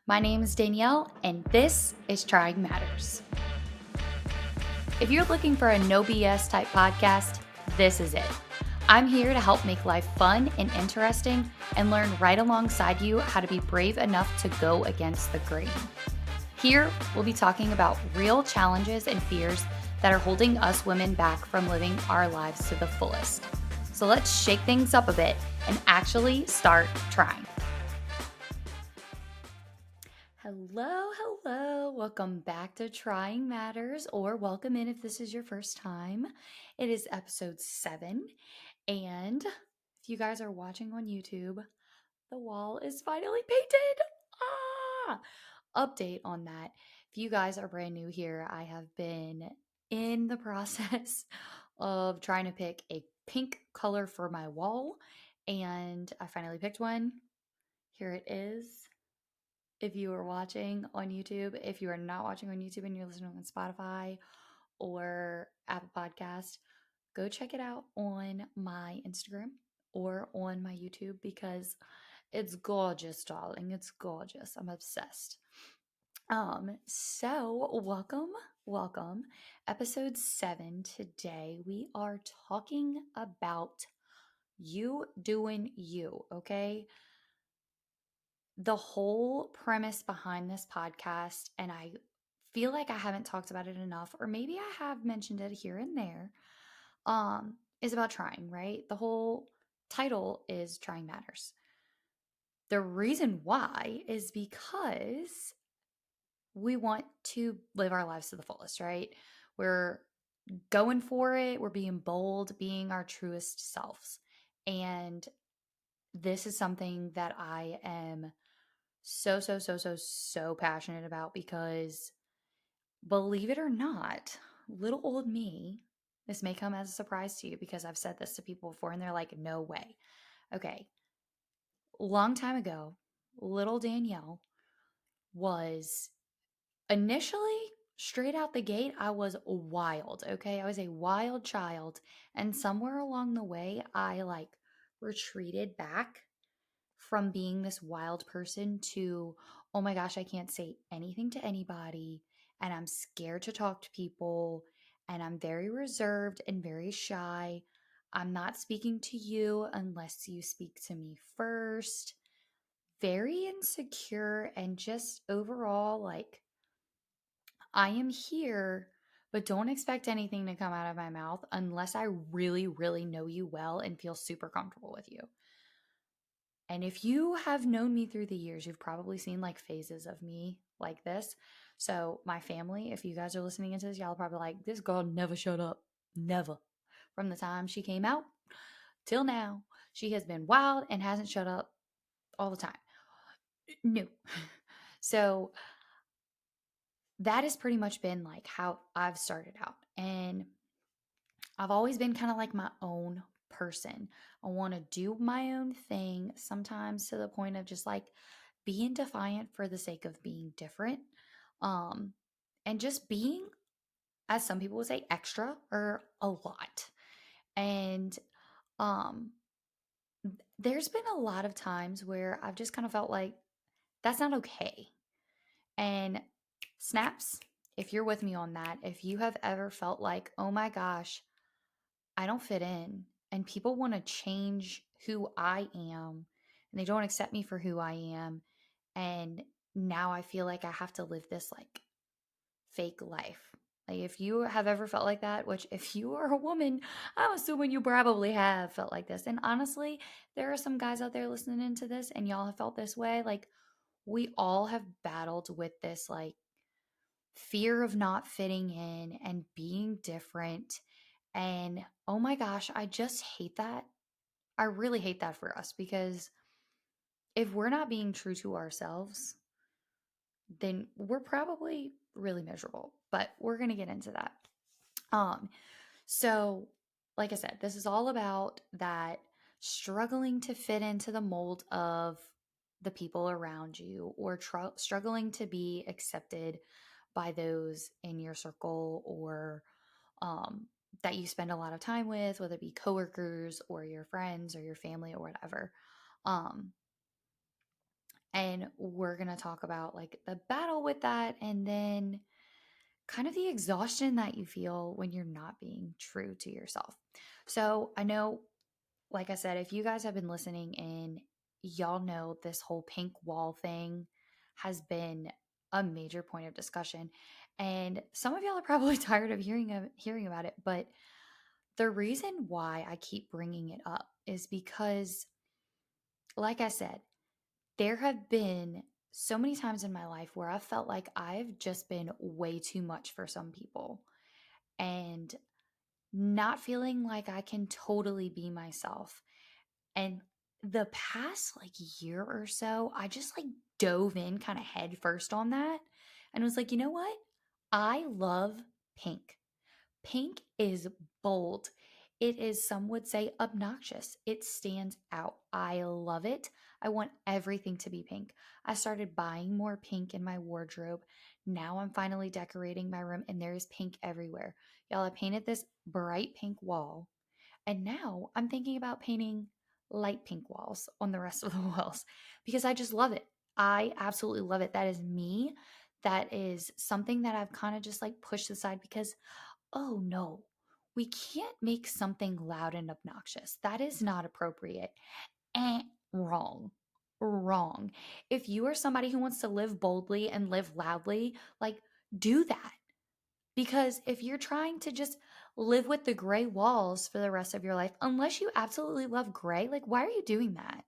My name is Danielle, and this is Trying Matters. If you're looking for a no BS type podcast, this is it. I'm here to help make life fun and interesting and learn right alongside you how to be brave enough to go against the grain. Here, we'll be talking about real challenges and fears that are holding us women back from living our lives to the fullest. So let's shake things up a bit and actually start trying. Hello. Welcome back to Trying Matters, or welcome in if this is your first time. It is episode 7, and if you guys are watching on YouTube, the wall is finally painted. Ah! Update on that. If you guys are brand new here, I have been in the process of trying to pick a pink color for my wall, and I finally picked one. Here it is. If you are watching on YouTube. If you are not watching on YouTube and you're listening on Spotify or Apple Podcast, go check it out on my Instagram or on my YouTube because it's gorgeous, darling. It's gorgeous. I'm obsessed. So welcome. Episode 7 today. We are talking about you doing you, okay? The whole premise behind this podcast, and I feel like I haven't talked about it enough, or maybe I have mentioned it here and there, is about trying, right? The whole title is Trying Matters. The reason why is because we want to live our lives to the fullest, right? We're going for it, we're being bold, being our truest selves. And this is something that I am so passionate about because believe it or not, little old me, this may come as a surprise to you because I've said this to people before and they're like, no way. Okay. Long time ago, little Danielle was initially straight out the gate, I was wild. Okay. I was a wild child. And somewhere along the way, I retreated back from being this wild person to, oh my gosh, I can't say anything to anybody. And I'm scared to talk to people. And I'm very reserved and very shy. I'm not speaking to you unless you speak to me first. Very insecure and just overall, I am here, but don't expect anything to come out of my mouth unless I really know you well and feel super comfortable with you. And if you have known me through the years, you've probably seen phases of me like this. So, my family, if you guys are listening into this, y'all are probably like, this girl never shut up. Never. From the time she came out till now, she has been wild and hasn't shut up all the time. No. So, that has pretty much been how I've started out. And I've always been kind of like my own person. I want to do my own thing, sometimes to the point of just being defiant for the sake of being different. Um, and just being, as some people would say, extra or a lot. And um, there's been a lot of times where I've just kind of felt like that's not okay. And snaps, if you're with me on that, if you have ever felt like, oh my gosh, I don't fit in and people want to change who I am and they don't accept me for who I am. And now I feel like I have to live this fake life. Like if you have ever felt like that, which if you are a woman, I'm assuming you probably have felt like this. And honestly, there are some guys out there listening into this and y'all have felt this way. Like we all have battled with this fear of not fitting in and being different. And oh my gosh, I just hate that. I really hate that for us because if we're not being true to ourselves, then we're probably really miserable. But we're going to get into that. Um so like I said, this is all about that struggling to fit into the mold of the people around you or struggling to be accepted by those in your circle or um, that you spend a lot of time with, whether it be coworkers or your friends or your family or whatever. Um, And we're going to talk about like the battle with that and then kind of the exhaustion that you feel when you're not being true to yourself. So I know, like I said, if you guys have been listening in, y'all know this whole pink wall thing has been a major point of discussion. And some of y'all are probably tired of hearing about it, but the reason why I keep bringing it up is because, like I said, there have been so many times in my life where I felt like I've just been way too much for some people and not feeling like I can totally be myself. And the past like year or so, I just like dove in kind of head first on that and was like, you know what? I love pink. Pink is bold. It is, some would say, obnoxious. It stands out. I love it. I want everything to be pink. I started buying more pink in my wardrobe. Now I'm finally decorating my room and there is pink everywhere. Y'all, I painted this bright pink wall and now I'm thinking about painting light pink walls on the rest of the walls because I just love it. I absolutely love it. That is me. That is something that I've kind of just like pushed aside because, oh no, we can't make something loud and obnoxious. That is not appropriate. Eh, wrong. Wrong. If you are somebody who wants to live boldly and live loudly, like do that. Because if you're trying to just live with the gray walls for the rest of your life, unless you absolutely love gray, like why are you doing that?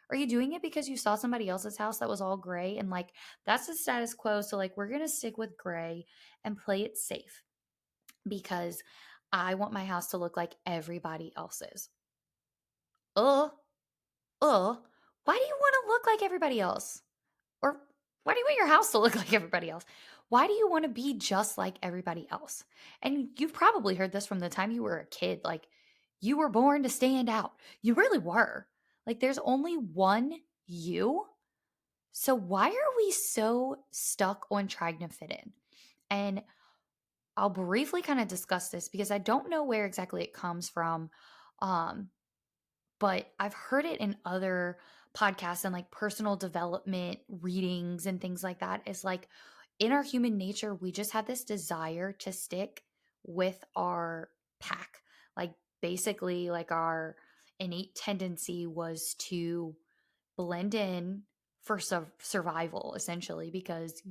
Are you doing it because you saw somebody else's house that was all gray and like that's the status quo? So, like, we're going to stick with gray and play it safe because I want my house to look like everybody else's. Uh, why do you want to look like everybody else? Or why do you want your house to look like everybody else? Why do you want to be just like everybody else? And you've probably heard this from the time you were a kid. Like, you were born to stand out. You really were. Like, there's only one you. So, why are we so stuck on trying to fit in? And I'll briefly kind of discuss this because I don't know where exactly it comes from. Um, but I've heard it in other podcasts and like personal development readings and things like that. Is like in our human nature, we just have this desire to stick with our pack. Like basically, like our innate tendency was to blend in for survival, essentially, because,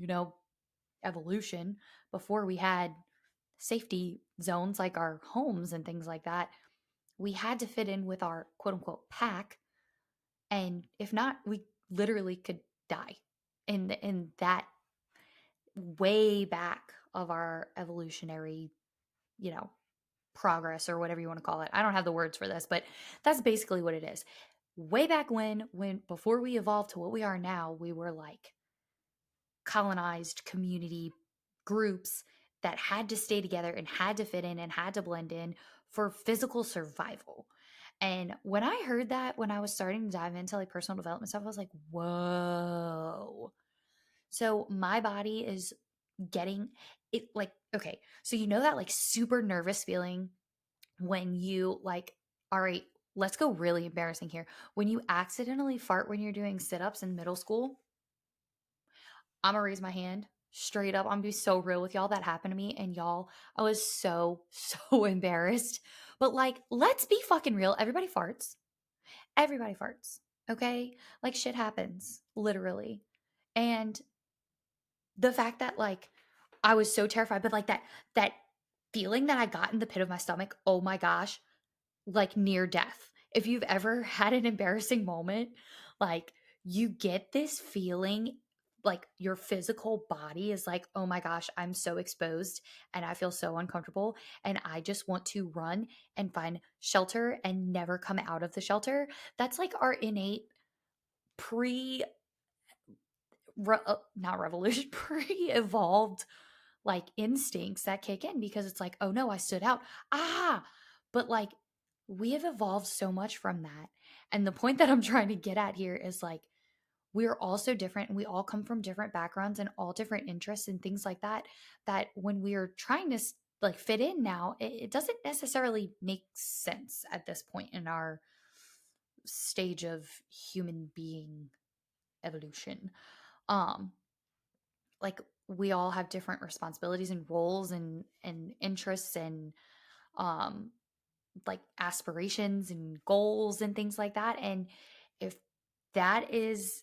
evolution, before we had safety zones like our homes and things like that, we had to fit in with our quote unquote pack. And if not, we literally could die in that way back of our evolutionary, you know, progress or whatever you want to call it. I don't have the words for this, but that's basically what it is. Way back when before we evolved to what we are now, we were like colonized community groups that had to stay together and had to fit in and had to blend in for physical survival. And when I heard that, when I was starting to dive into like personal development stuff, I was like, whoa. So my body is getting it like, okay. So you know that like super nervous feeling when you like, all right, let's go really embarrassing here. When you accidentally fart when you're doing sit ups in middle school, I'm gonna raise my hand straight up. I'm gonna be so real with y'all. That happened to me. And y'all, I was so, so embarrassed. But like, let's be fucking real. Everybody farts. Everybody farts. Okay. Like shit happens, literally. And the fact that like I was so terrified, but like that feeling that I got in the pit of my stomach, oh my gosh, like near death. If you've ever had an embarrassing moment, like you get this feeling like your physical body is like, oh my gosh, I'm so exposed and I feel so uncomfortable. And I just want to run and find shelter and never come out of the shelter. That's like our innate pre, not revolution, pre evolved like instincts that kick in because it's like, oh no, I stood out. Ah, but like we have evolved so much from that. And the point that I'm trying to get at here is like, we're all so different and we all come from different backgrounds and all different interests and things like that. That when we are trying to like fit in now, it doesn't necessarily make sense at this point in our stage of human being evolution. Um, like we all have different responsibilities and roles and interests and um like aspirations and goals and things like that. And if that is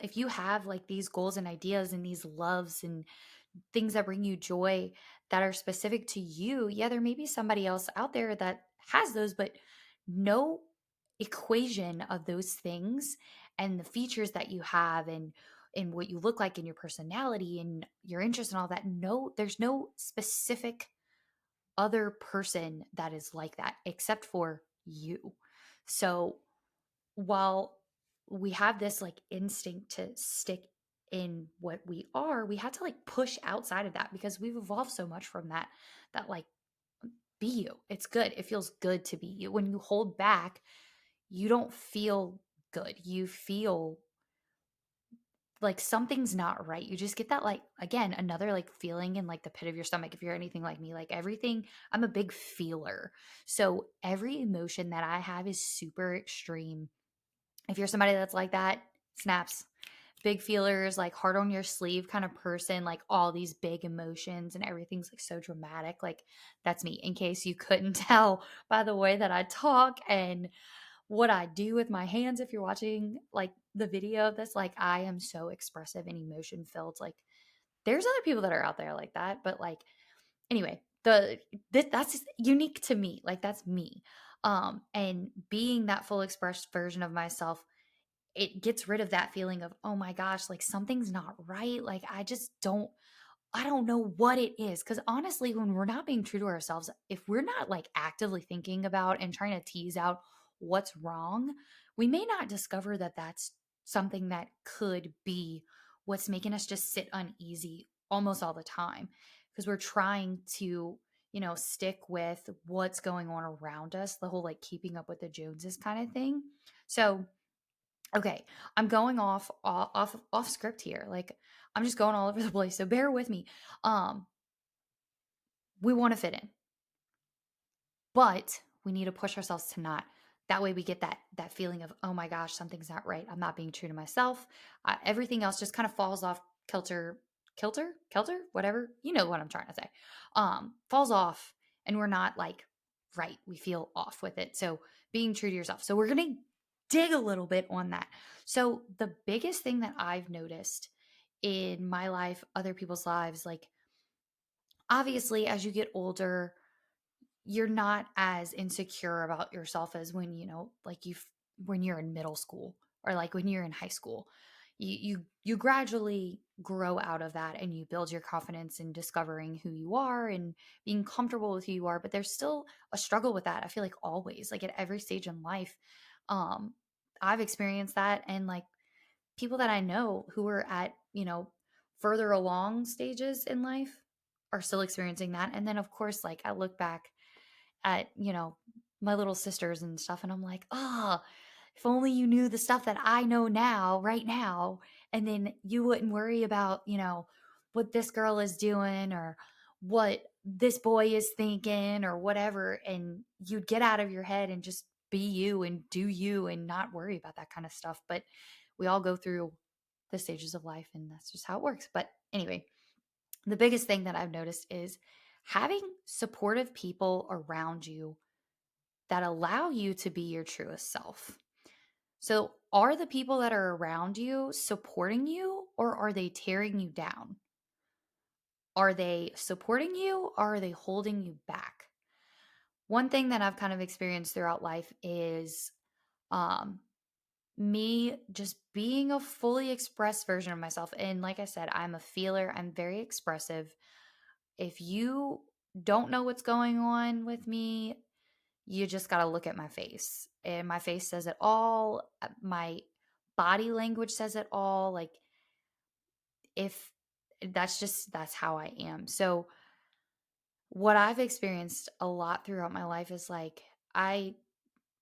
if you have like these goals and ideas and these loves and things that bring you joy that are specific to you, yeah, there may be somebody else out there that has those, but no equation of those things and the features that you have and what you look like in your personality and your interests and all that. No, there's no specific other person that is like that except for you. So while we have this like instinct to stick in what we are, we have to like push outside of that because we've evolved so much from that like be you. It's good. It feels good to be you. When you hold back, you don't feel good. You feel like something's not right. You just get that like again, another like feeling in like the pit of your stomach if you're anything like me. Like everything, I'm a big feeler. So every emotion that I have is super extreme. If you're somebody that's like that, snaps. Big feelers, like heart on your sleeve kind of person, like all these big emotions and everything's like so dramatic. Like that's me, in case you couldn't tell by the way that I talk and what I do with my hands. If you're watching like the video of this, like I am so expressive and emotion filled. Like there's other people that are out there like that, but like anyway, that's unique to me. Like that's me. And being that full expressed version of myself, it gets rid of that feeling of, oh my gosh, like something's not right. Like I don't know what it is. Cause honestly, when we're not being true to ourselves, if we're not like actively thinking about and trying to tease out what's wrong, we may not discover that that's something that could be what's making us just sit uneasy almost all the time. Cause we're trying to, stick with what's going on around us, the whole like keeping up with the Joneses kind of thing. So, okay, I'm going off script here. Like I'm just going all over the place. So bear with me. Um, we want to fit in, but we need to push ourselves to not. That way we get that feeling of, oh my gosh, something's not right. I'm not being true to myself. Everything else just kind of falls off kilter, whatever. You know what I'm trying to say. Falls off and we're not like right. We feel off with it. So being true to yourself. So we're going to dig a little bit on that. So the biggest thing that I've noticed in my life, other people's lives, like obviously as you get older, you're not as insecure about yourself as when like when you're in middle school or like when you're in high school. You gradually grow out of that and you build your confidence in discovering who you are and being comfortable with who you are, but there's still a struggle with that. I feel like always, like at every stage in life. um I've experienced that, and like people that I know who are at further along stages in life are still experiencing that. And then of course, like I look back at, my little sisters and stuff. And I'm like, oh, if only you knew the stuff that I know now, right now. And then you wouldn't worry about, what this girl is doing or what this boy is thinking or whatever. And you'd get out of your head and just be you and do you and not worry about that kind of stuff. But we all go through the stages of life and that's just how it works. But anyway, the biggest thing that I've noticed is having supportive people around you that allow you to be your truest self. So, are the people that are around you supporting you or are they tearing you down? Are they supporting you or are they holding you back? One thing that I've kind of experienced throughout life is um, me just being a fully expressed version of myself. And like I said, I'm a feeler, I'm very expressive. If you don't know what's going on with me, you just got to look at my face. And my face says it all. My body language says it all. Like, if that's how I am. So, what I've experienced a lot throughout my life is like, I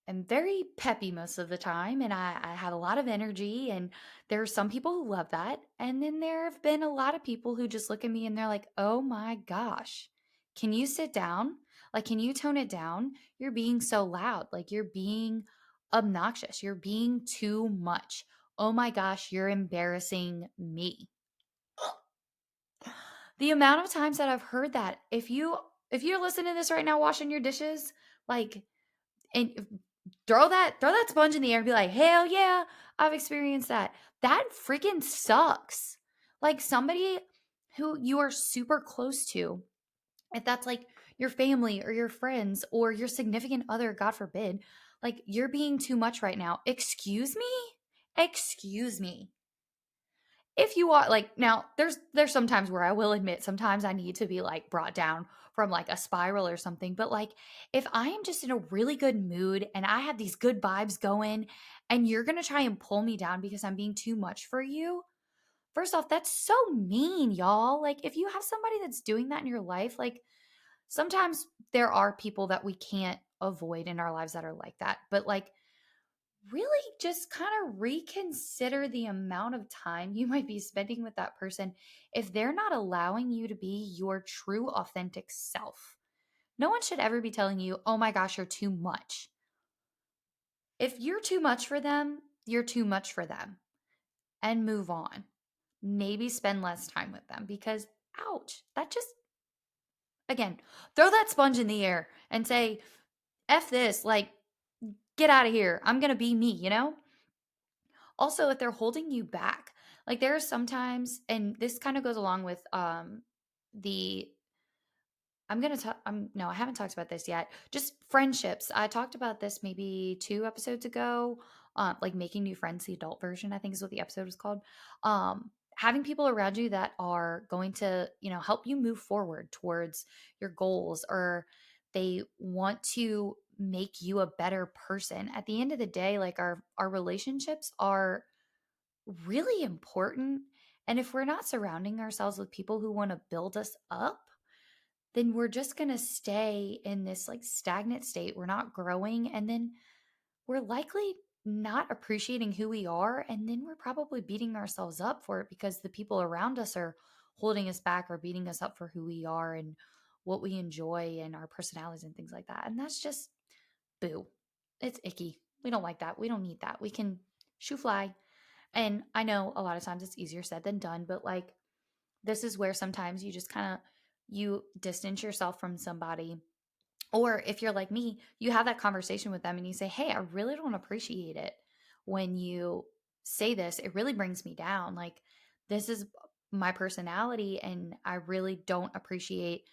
am very peppy most of the time and I have a lot of energy. And there are some people who love that. And then there have been a lot of people who just look at me and they're like, oh my gosh, can you sit down? Like, can you tone it down? You're being so loud. Like, you're being obnoxious. You're being too much. Oh my gosh, you're embarrassing me. The amount of times that I've heard that, if you're listening to this right now washing your dishes, like, and throw that sponge in the air and be like, "Hell yeah, I've experienced that." That freaking sucks. Like somebody who you are super close to, if that's like your family or your friends or your significant other, God forbid, like you're being too much right now. Excuse me? Excuse me. If you are like now there's sometimes where I will admit sometimes I need to be like brought down from like a spiral or something, but like if I am just in a really good mood and I have these good vibes going and you're going to try and pull me down because I'm being too much for you, first off, that's so mean, y'all. Like if you have somebody that's doing that in your life, like sometimes there are people that we can't avoid in our lives that are like that, but like really just kind of reconsider the amount of time you might be spending with that person if they're not allowing you to be your true, authentic self. No one should ever be telling you, oh my gosh, you're too much. If you're too much for them, you're too much for them and move on. Maybe spend less time with them because, ouch, that just, again, throw that sponge in the air and say, F this, like, get out of here. I'm going to be me, you know? Also, if they're holding you back, like there are sometimes, and this kind of goes along with the I'm gonna talk. I'm no, I haven't talked about this yet. Just friendships. I talked about this maybe 2 episodes ago. Like making new friends, the adult version, I think is what the episode was called. Having people around you that are going to, help you move forward towards your goals, or they want to make you a better person. At the end of the day, like our relationships are really important. And if we're not surrounding ourselves with people who want to build us up, then we're just going to stay in this like stagnant state. We're not growing. And then we're likely not appreciating who we are. And then we're probably beating ourselves up for it because the people around us are holding us back or beating us up for who we are and what we enjoy and our personalities and things like that. And that's just boo. It's icky. We don't like that. We don't need that. We can shoo fly. And I know a lot of times it's easier said than done, but like this is where sometimes you just kind of you distance yourself from somebody, or if you're like me, you have that conversation with them and you say, "Hey, I really don't appreciate it when you say this. It really brings me down. Like this is my personality and I really don't appreciate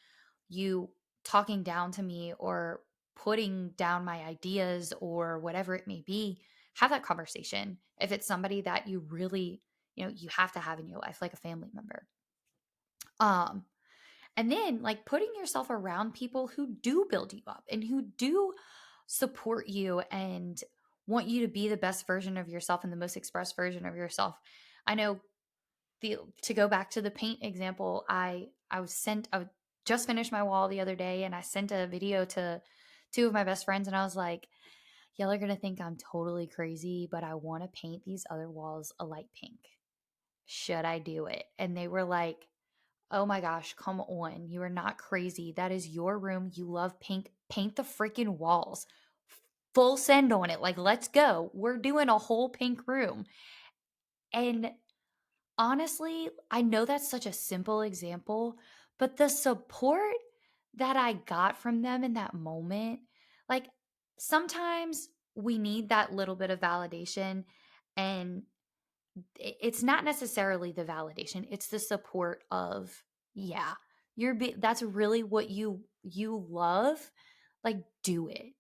you talking down to me or putting down my ideas or whatever it may be." Have that conversation if it's somebody that you really, you have to have in your life, like a family member. um and then like putting yourself around people who do build you up and who do support you and want you to be the best version of yourself and the most expressed version of yourself. I know, the to go back to the paint example, I just finished my wall the other day and I sent a video to two of my best friends and I was like, y'all are going to think I'm totally crazy, but I want to paint these other walls a light pink. Should I do it? And they were like, oh my gosh, come on. You are not crazy. That is your room. You love pink. Paint the freaking walls. Full send on it. Like, let's go. We're doing a whole pink room. And honestly, I know that's such a simple example, but the support that I got from them in that moment, like sometimes we need that little bit of validation. And it's not necessarily the validation, it's the support of, yeah, that's really what you love, like do it.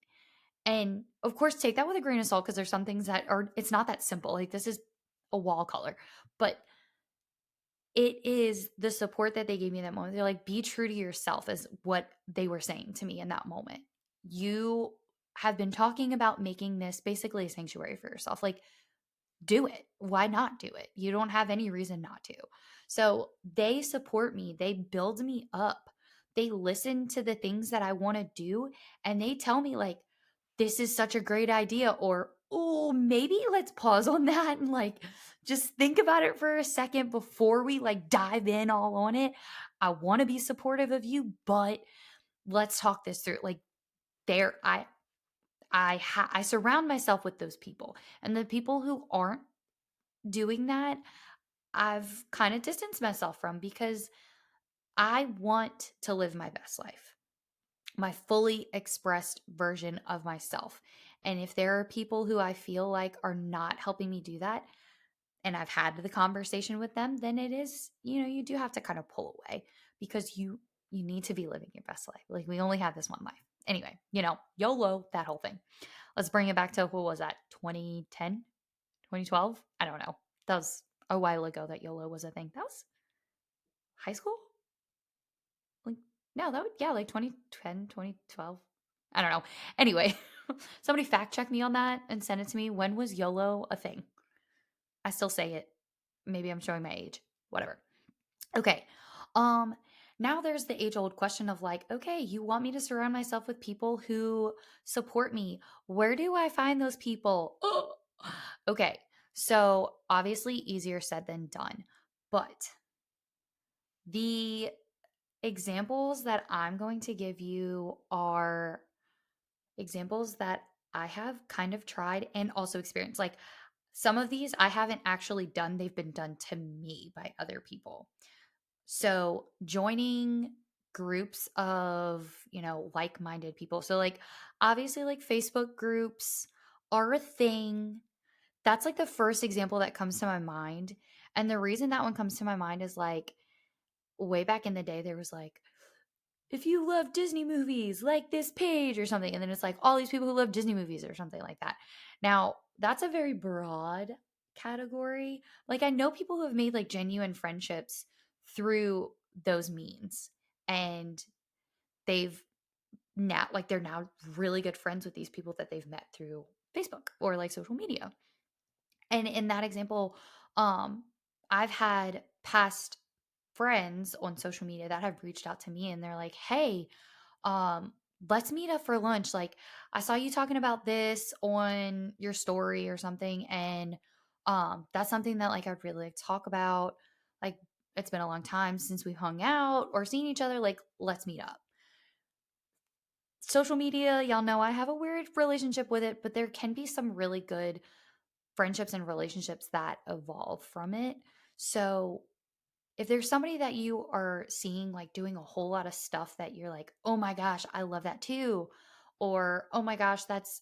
And of course take that with a grain of salt because there's some things that are, it's not that simple, like this is a wall color, but it is the support that they gave me in that moment. They're like, be true to yourself, is what they were saying to me in that moment. You have been talking about making this basically a sanctuary for yourself, like do it. Why not do it? You don't have any reason not to. So they support me, they build me up, they listen to the things that I want to do, and they tell me, like, this is such a great idea, or, oh, maybe let's pause on that and like just think about it for a second before we like dive in all on it. I want to be supportive of you, but let's talk this through. Like, there, I surround myself with those people, and the people who aren't doing that, I've kind of distanced myself from because I want to live my best life, my fully expressed version of myself. And if there are people who I feel like are not helping me do that, and I've had the conversation with them, then it is, you do have to kind of pull away because you need to be living your best life. Like we only have this one life. Anyway, YOLO, that whole thing. Let's bring it back to what was that? 2010, 2012? I don't know. That was a while ago that YOLO was a thing. That was high school? Like no, that would yeah, like 2010, 2012. I don't know. Anyway, somebody fact check me on that and send it to me. When was YOLO a thing? I still say it. Maybe I'm showing my age. Whatever. Okay. Um Now there's the age old question of like, okay, you want me to surround myself with people who support me. Where do I find those people? Oh. Okay. So, obviously easier said than done. But the examples that I'm going to give you are examples that I have kind of tried and also experienced. Like some of these I haven't actually done, they've been done to me by other people. So, joining groups of, like minded people. So, like, obviously, like Facebook groups are a thing. That's like the first example that comes to my mind. And the reason that one comes to my mind is like way back in the day, there was like, if you love Disney movies, like this page or something. And then it's like all these people who love Disney movies or something like that. Now, that's a very broad category. Like, I know people who have made like genuine friendships through those means. And they've they're now really good friends with these people that they've met through Facebook or like social media. And in that example, um, I've had past friends on social media that have reached out to me and they're like, hey, um let's meet up for lunch. Like I saw you talking about this on your story or something, and that's something that like I'd really like to talk about. Like it's been a long time since we've hung out or seen each other, like let's meet up. Social media, y'all know I have a weird relationship with it, but there can be some really good friendships and relationships that evolve from it. So if there's somebody that you are seeing like doing a whole lot of stuff that you're like, oh my gosh, I love that too. Or, oh my gosh, that's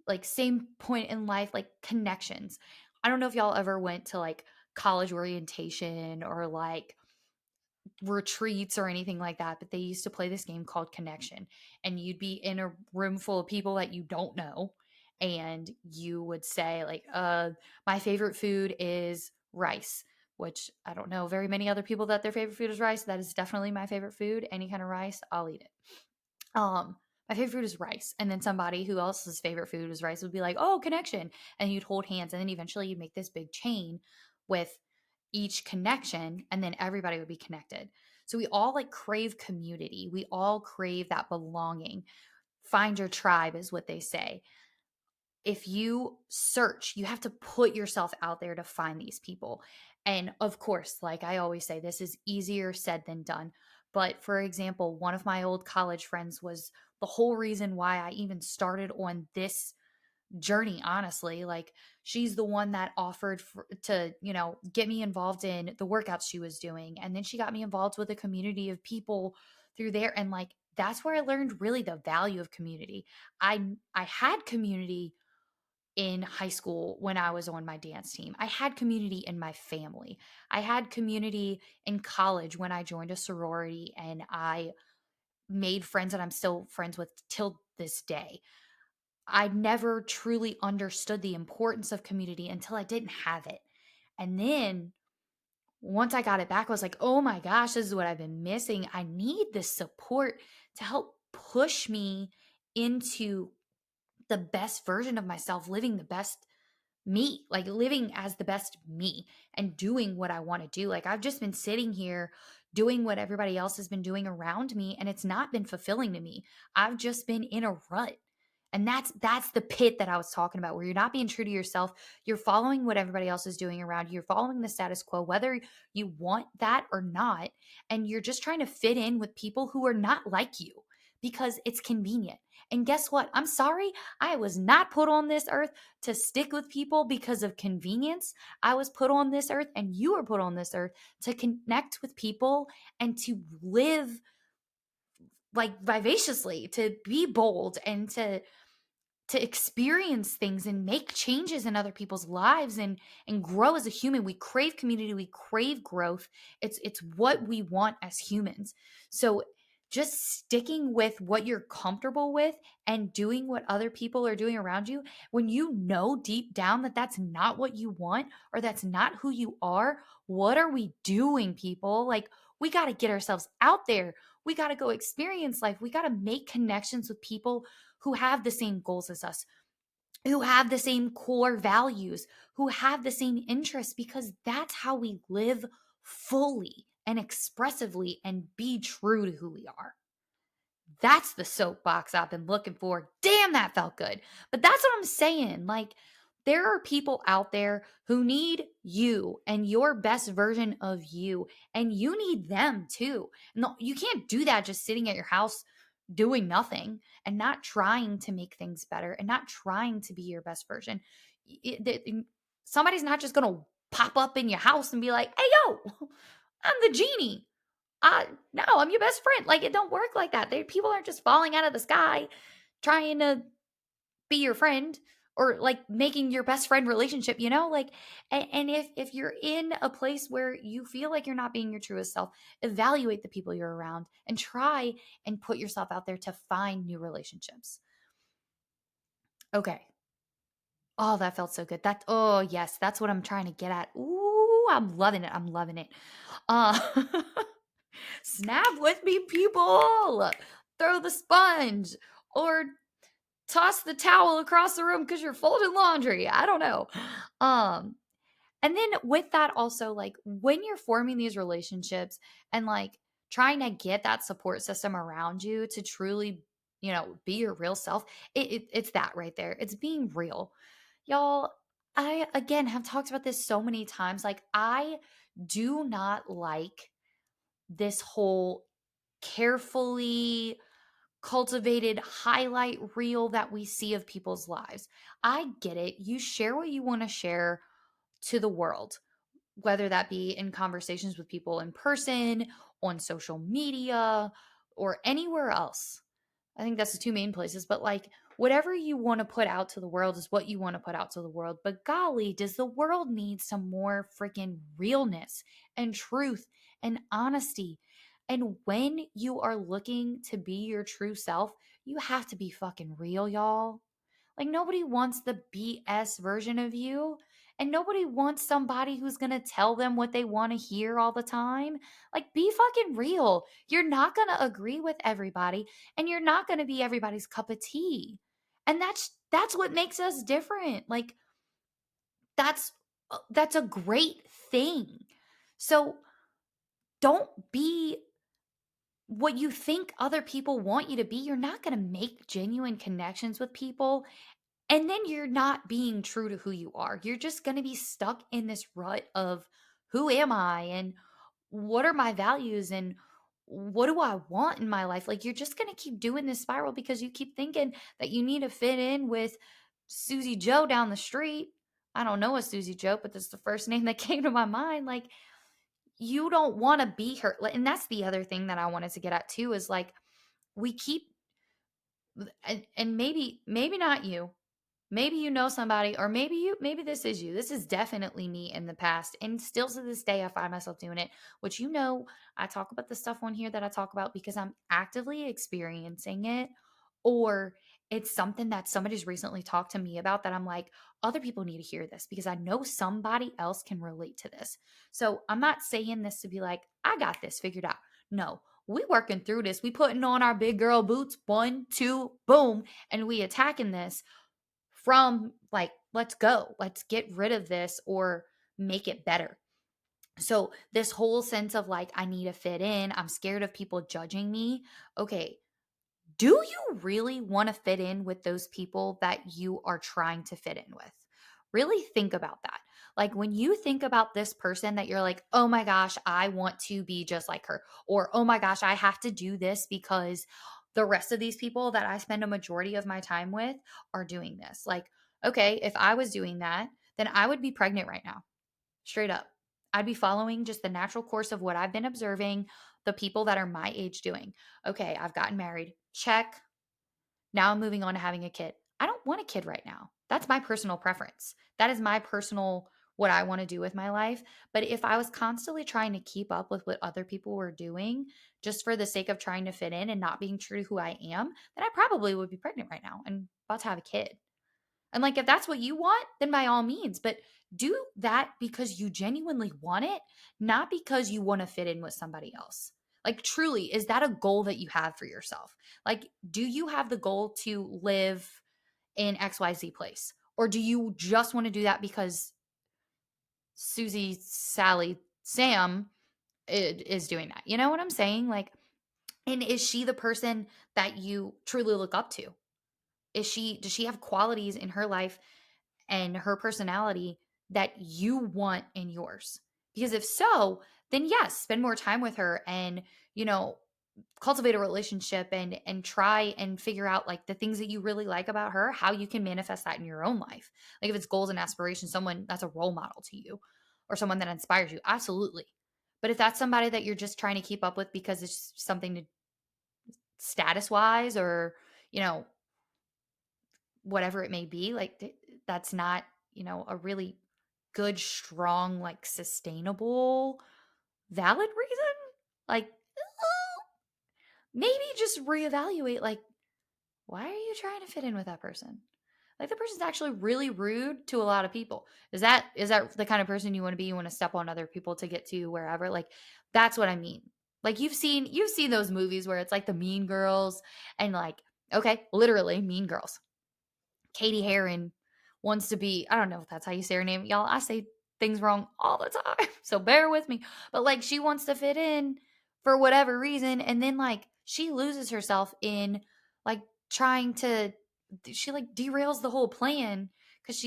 like same point in life, like connections. I don't know if y'all ever went to like college orientation or like retreats or anything like that, but they used to play this game called Connection. And you'd be in a room full of people that you don't know. And you would say, like, my favorite food is rice, which I don't know very many other people that their favorite food is rice. That is definitely my favorite food. Any kind of rice, I'll eat it. My favorite food is rice. And then somebody who else's favorite food is rice would be like, oh, connection. And you'd hold hands. And then eventually you'd make this big chain with each connection. And then everybody would be connected. So we all like crave community. We all crave that belonging. Find your tribe is what they say. If you search, you have to put yourself out there to find these people. And of course, like I always say, this is easier said than done. But for example, one of my old college friends was the whole reason why I even started on this journey, honestly. Like she's the one that offered to, get me involved in the workouts she was doing. And then she got me involved with a community of people through there. And like, that's where I learned really the value of community. I had community in high school when I was on my dance team. I had community in my family. I had community in college when I joined a sorority and I made friends that I'm still friends with till this day. I never truly understood the importance of community until I didn't have it. And then once I got it back, I was like, oh my gosh, this is what I've been missing. I need this support to help push me into the best version of myself, living the best me, like living as the best me and doing what I want to do. Like I've just been sitting here doing what everybody else has been doing around me and it's not been fulfilling to me. I've just been in a rut. And that's the pit that I was talking about where you're not being true to yourself. You're following what everybody else is doing around you. You're following the status quo whether you want that or not, and you're just trying to fit in with people who are not like you because it's convenient. And guess what? I'm sorry. I was not put on this earth to stick with people because of convenience. I was put on this earth, and you were put on this earth to connect with people and to live like vivaciously, to be bold and to experience things and make changes in other people's lives and grow as a human. We crave community, we crave growth. It's what we want as humans. So just sticking with what you're comfortable with and doing what other people are doing around you, when you know deep down that that's not what you want or that's not who you are, what are we doing, people? Like, we got to get ourselves out there. We got to go experience life. We got to make connections with people who have the same goals as us, who have the same core values, who have the same interests, because that's how we live fully and expressively and be true to who we are. That's the soapbox I've been looking for. Damn, that felt good. But that's what I'm saying. Like, there are people out there who need you and your best version of you, and you need them too. No, you can't do that just sitting at your house doing nothing and not trying to make things better and not trying to be your best version. Somebody's not just going to pop up in your house and be like, hey, yo, I'm the genie. No, I'm your best friend. Like, it don't work like that. People aren't just falling out of the sky trying to be your friend or like making your best friend relationship, like, and if you're in a place where you feel like you're not being your truest self, evaluate the people you're around and try and put yourself out there to find new relationships. Okay. Oh, that felt so good. Oh yes, that's what I'm trying to get at. Ooh, I'm loving it. I'm loving it. Uh Snap with me, people. Throw the sponge or toss the towel across the room because you're folding laundry. I don't know. Um, and then with that, also, like, when you're forming these relationships and like trying to get that support system around you to truly, be your real self, it's that right there. It's being real. Y'all, I again have talked about this so many times. Like, I do not like this whole carefully cultivated highlight reel that we see of people's lives. I get it. You share what you want to share to the world, whether that be in conversations with people in person, on social media, or anywhere else. I think that's the two main places, but like, whatever you want to put out to the world is what you want to put out to the world. But golly, does the world need some more freaking realness and truth and honesty? And when you are looking to be your true self, you have to be fucking real, y'all. Like, nobody wants the BS version of you. And nobody wants somebody who's going to tell them what they want to hear all the time. Like, be fucking real. You're not going to agree with everybody, and you're not going to be everybody's cup of tea. And that's what makes us different. Like, that's a great thing. So don't be what you think other people want you to be. You're not going to make genuine connections with people, and then you're not being true to who you are. You're just going to be stuck in this rut of, who am I and what are my values and what do I want in my life? Like, you're just going to keep doing this spiral because you keep thinking that you need to fit in with Susie Joe down the street. I don't know a Susie Joe, but that's the first name that came to my mind. Like, you don't want to be her. And that's the other thing that I wanted to get at too, is like, we keep, and maybe not you. Maybe you know somebody, or maybe this is you. This is definitely me in the past. And still to this day, I find myself doing it, which, I talk about the stuff on here that I talk about because I'm actively experiencing it, or it's something that somebody's recently talked to me about that I'm like, other people need to hear this because I know somebody else can relate to this. So I'm not saying this to be like, I got this figured out. No, we working through this. We putting on our big girl boots, 1, 2, boom, and we attacking this from like, let's go, let's get rid of this or make it better. So this whole sense of like, I need to fit in, I'm scared of people judging me. Okay, do you really want to fit in with those people that you are trying to fit in with? Really think about that. Like, when you think about this person that you're like, oh my gosh, I want to be just like her, or oh my gosh, I have to do this because the rest of these people that I spend a majority of my time with are doing this. Like, okay, if I was doing that, then I would be pregnant right now. Straight up. I'd be following just the natural course of what I've been observing the people that are my age doing. Okay, I've gotten married. Check. Now I'm moving on to having a kid. I don't want a kid right now. That's my personal preference. That is my personal what I want to do with my life. But if I was constantly trying to keep up with what other people were doing just for the sake of trying to fit in and not being true to who I am, then I probably would be pregnant right now and about to have a kid. And like, if that's what you want, then by all means, but do that because you genuinely want it, not because you want to fit in with somebody else. Like, truly, is that a goal that you have for yourself? Like, do you have the goal to live in XYZ place? Or do you just want to do that because Susie, Sally, Sam is doing that? You know what I'm saying? Like, and is she the person that you truly look up to? Does she have qualities in her life and her personality that you want in yours? Because if so, then yes, spend more time with her and, you know, cultivate a relationship and try and figure out like the things that you really like about her, how you can manifest that in your own life. Like if it's goals and aspirations, someone that's a role model to you or someone that inspires you, absolutely. But if that's somebody that you're just trying to keep up with because it's something to status wise or, you know, whatever it may be, like that's not, you know, a really good, strong, like sustainable, valid reason. Like maybe just reevaluate, like, why are you trying to fit in with that person? Like the person's actually really rude to a lot of people. Is that the kind of person you want to be? You want to step on other people to get to wherever? Like that's what I mean. Like you've seen those movies where it's like the mean girls and like, okay, literally mean girls. Katie Heron wants to be, I don't know if that's how you say her name. Y'all, I say things wrong all the time. So bear with me. But like she wants to fit in for whatever reason. And then like she loses herself in like trying to, she like derails the whole plan because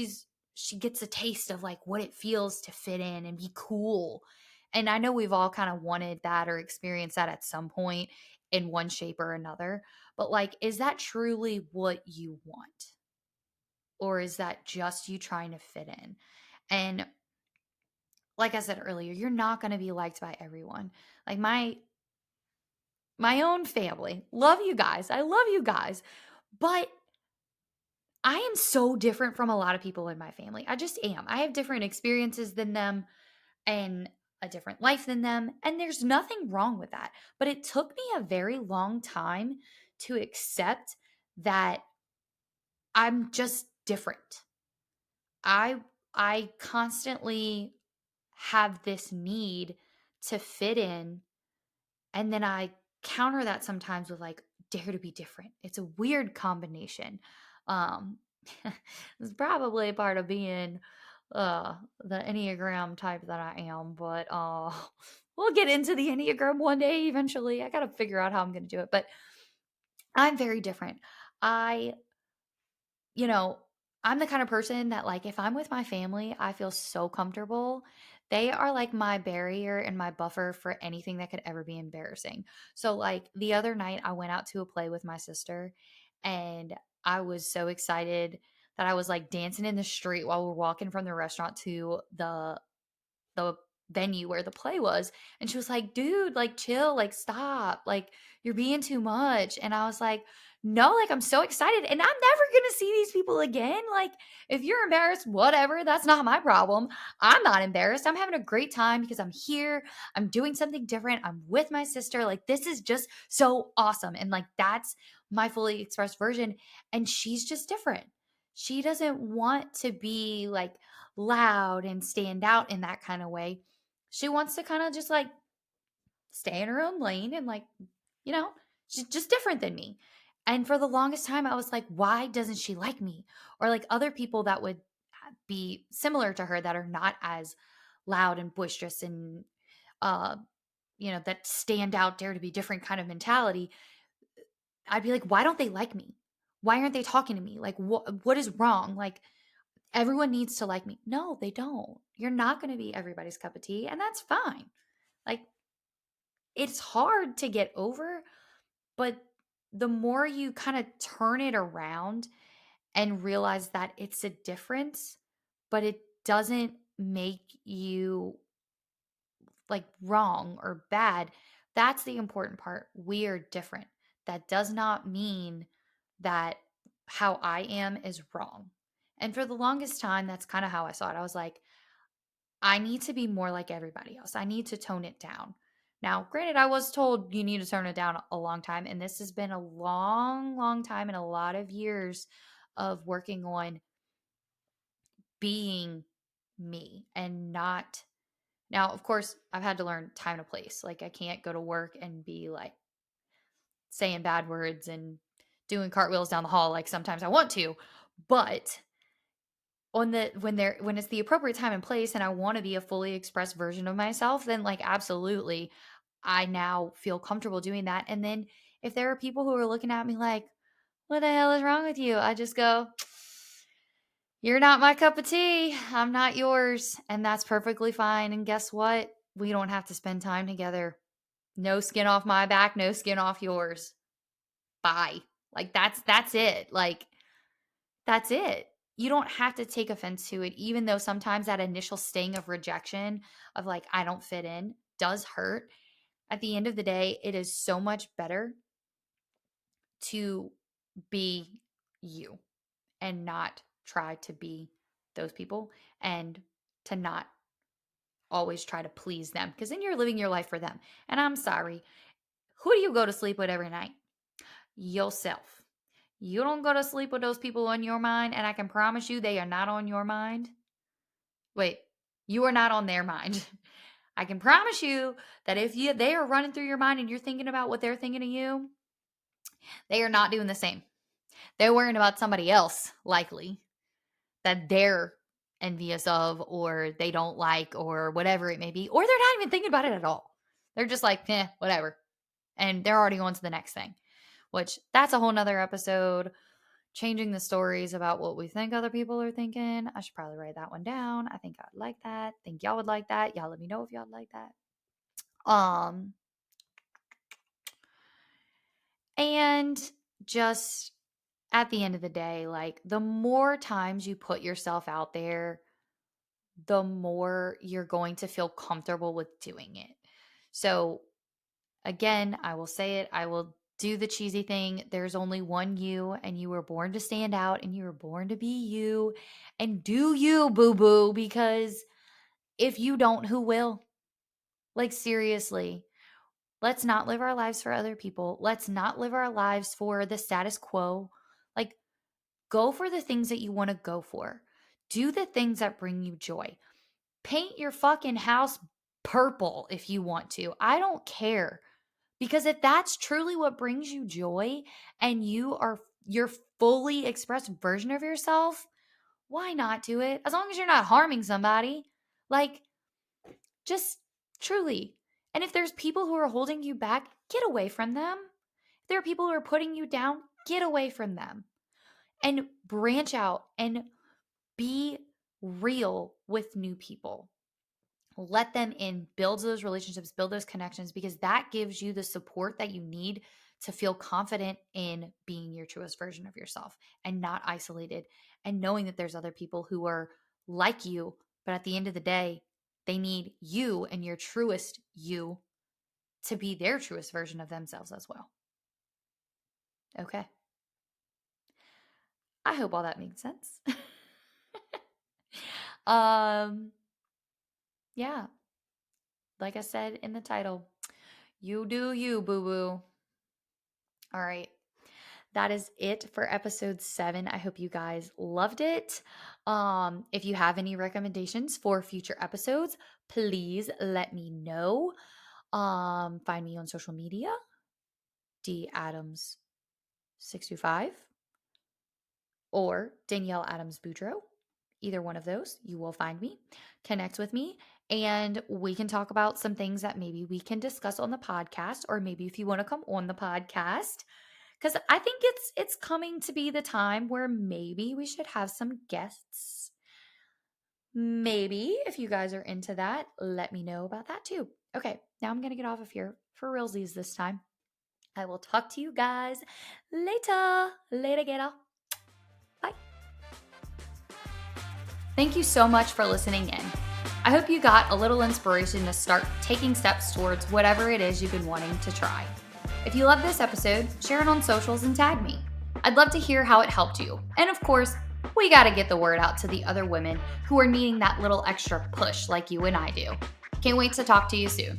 she gets a taste of like what it feels to fit in and be cool. And I know we've all kind of wanted that or experienced that at some point in one shape or another. But like, is that truly what you want? Or is that just you trying to fit in? And like I said earlier, you're not going to be liked by everyone. Like my own family, love you guys. I love you guys. But I am so different from a lot of people in my family. I just am. I have different experiences than them and a different life than them, and there's nothing wrong with that. But it took me a very long time to accept that I'm just different. I I constantly have this need to fit in, and then I counter that sometimes with like dare to be different. It's a weird combination. Um it's probably a part of being the Enneagram type that I am, but we'll get into the Enneagram one day eventually. I got to figure out how I'm going to do it, but I'm very different. I you know, I'm the kind of person that like if I'm with my family, I feel so comfortable. They are like my barrier and my buffer for anything that could ever be embarrassing. So like the other night I went out to a play with my sister and I was so excited that I was like dancing in the street while we're walking from the restaurant to the venue where the play was. And she was like, dude, like chill, like stop, like you're being too much. And I was like, no, like I'm so excited and I'm never gonna see these people again. Like, if you're embarrassed, whatever, that's not my problem. I'm not embarrassed. I'm having a great time because I'm here. I'm doing something different. I'm with my sister. Like, this is just so awesome. And like, that's my fully expressed version. And she's just different. She doesn't want to be like loud and stand out in that kind of way. She wants to kind of just like stay in her own lane and like, you know, she's just different than me. And for the longest time, I was like, why doesn't she like me? Or like other people that would be similar to her that are not as loud and boisterous and, uh, you know, that stand out, dare to be different kind of mentality. I'd be like, why don't they like me? Why aren't they talking to me? Like, what is wrong? Like, everyone needs to like me. No, they don't. You're not going to be everybody's cup of tea, and that's fine. Like, it's hard to get over, but the more you kind of turn it around and realize that it's a difference, but it doesn't make you like wrong or bad. That's the important part. We are different. That does not mean that how I am is wrong. And for the longest time, that's kind of how I saw it. I was like, I need to be more like everybody else. I need to tone it down. Now, granted, I was told you need to tone it down a long time. And this has been a long, long time and a lot of years of working on being me and not. Now, of course, I've had to learn time and a place. Like, I can't go to work and be like saying bad words and doing cartwheels down the hall like sometimes I want to. But on the when it's the appropriate time and place and I want to be a fully expressed version of myself, then like absolutely I now feel comfortable doing that. And then if there are people who are looking at me like, what the hell is wrong with you? I just go, you're not my cup of tea. I'm not yours. And that's perfectly fine. And guess what? We don't have to spend time together. No skin off my back, no skin off yours. Bye. Like that's it. Like that's it. You don't have to take offense to it, even though sometimes that initial sting of rejection of like, I don't fit in does hurt. At the end of the day, it is so much better to be you and not try to be those people and to not always try to please them because then you're living your life for them. And I'm sorry, who do you go to sleep with every night? Yourself. You don't go to sleep with those people on your mind, and I can promise you they are not on your mind. Wait, you are not on their mind. I can promise you that if they are running through your mind and you're thinking about what they're thinking of you, they are not doing the same. They're worrying about somebody else, likely, that they're envious of or they don't like or whatever it may be. Or they're not even thinking about it at all. They're just like, whatever. And they're already on to the next thing, which that's a whole nother episode. Changing the stories about what we think other people are thinking. I should probably write that one down. I think I'd like that. Think y'all would like that. Y'all let me know if y'all like that. And just at the end of the day, like the more times you put yourself out there, the more you're going to feel comfortable with doing it. So again, I will say it, I will do the cheesy thing. There's only one you, and you were born to stand out, and you were born to be you. And do you, boo boo, because if you don't, who will? Like, seriously, let's not live our lives for other people. Let's not live our lives for the status quo. Like, go for the things that you want to go for, do the things that bring you joy. Paint your fucking house purple if you want to. I don't care. Because if that's truly what brings you joy and you are your fully expressed version of yourself, why not do it? As long as you're not harming somebody. Like, just truly. And if there's people who are holding you back, get away from them. If there are people who are putting you down, get away from them. And branch out and be real with new people. Let them in, build those relationships, build those connections, because that gives you the support that you need to feel confident in being your truest version of yourself and not isolated, and knowing that there's other people who are like you, but at the end of the day, they need you and your truest you to be their truest version of themselves as well. Okay. I hope all that made sense. um yeah, like I said in the title, you do you, boo boo. All right. That is it for episode 7. I hope you guys loved it. If you have any recommendations for future episodes, please let me know. Find me on social media, D Adams 625 or Danielle Adams Boudreau. Either one of those, you will find me. Connect with me, and we can talk about some things that maybe we can discuss on the podcast, or maybe if you want to come on the podcast, because I think it's coming to be the time where maybe we should have some guests. Maybe if you guys are into that, let me know about that too. Okay, now I'm gonna get off of here for realsies this time. I will talk to you guys later. Later, gator. Bye. Thank you so much for listening in. I hope you got a little inspiration to start taking steps towards whatever it is you've been wanting to try. If you love this episode, share it on socials and tag me. I'd love to hear how it helped you. And of course, we got to get the word out to the other women who are needing that little extra push like you and I do. Can't wait to talk to you soon.